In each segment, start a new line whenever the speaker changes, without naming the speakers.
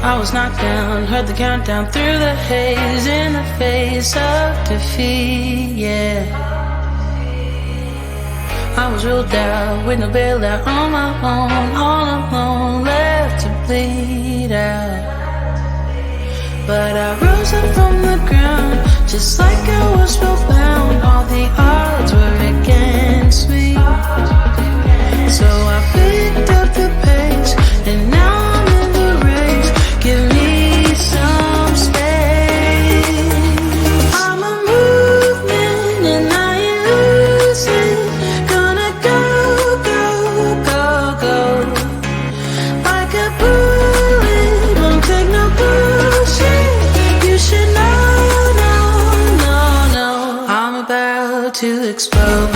I was knocked down, heard the countdown through the haze in the face of defeat, yeah. I was ruled out with no bailout on my own, all alone, left to bleed out. But I rose up from the ground, just like I was spellbound. All the odds were against me. So I picked up the pace, and now I'm in the race. Give me some space. I'm a movement and I ain't losing. Gonna go, go, go, go. Like a bullet, won't take no bullshit. You should know, no, no, no. I'm about to explode.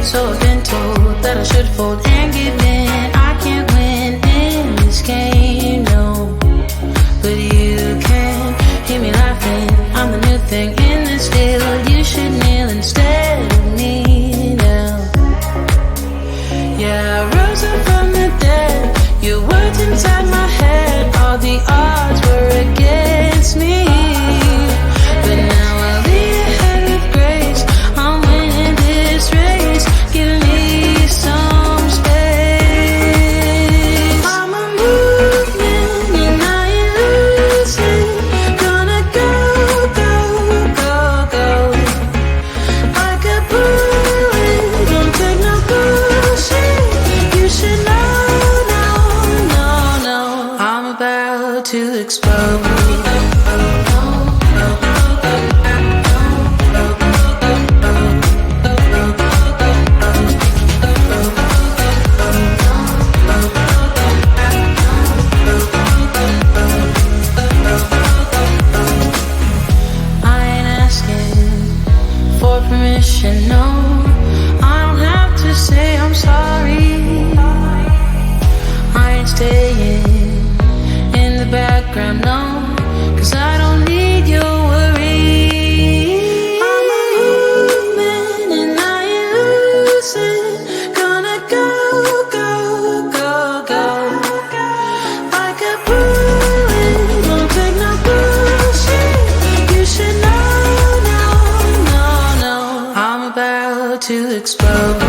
So I've been told that I should fold and give in. I can't win in this game, no. But you can hear me laughing. I'm the new thing in this deal. You should kneel instead of me now. Yeah, I rose up from the dead. Your words inside my head. All the odds were against me. But now I'll lead ahead with grace. I'm winning this race. Give me some space. I'm a movement and I ain't losing. Gonna go, go, go, go. Like a bullet, don't take no bullshit. You should know, no, no, no. I'm about to explode. Permission, no, I don't have to say I'm sorry. I ain't staying in the background, no, 'cause I don't need your worry. I'm a movement and I ain't losing. Gonna go, go, go, go. Like a bullet, won't take no bullshit. You should know, no, no, no. I'm about to explode.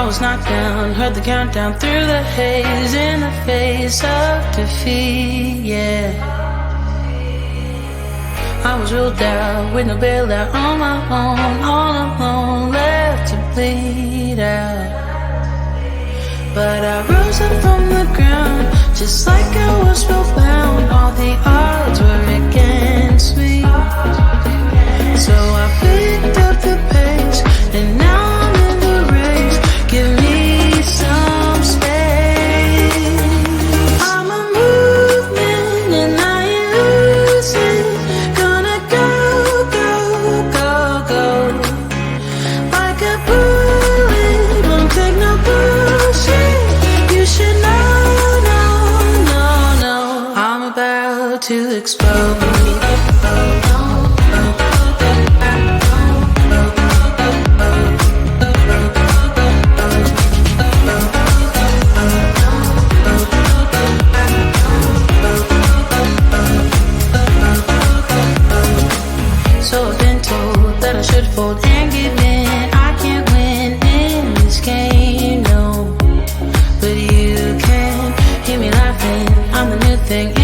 was knocked down, heard the countdown through the haze, in the face of defeat, yeah. I was ruled out with no bailout, on my own, all alone, left to bleed out. But I rose up from the ground, just like I was spellbound. All the odds were against me, so I picked up the pace, and now I'm in the race. Give me some space. I'm a movement and I ain't losing. Gonna go, go, go, go. Like a bullet, won't take no bullshit. You should know, no, no, no. I'm about to explode. So I've been told that I should fold and give in. I can't win in this game, no. But you can hear me laughing. I'm the new thing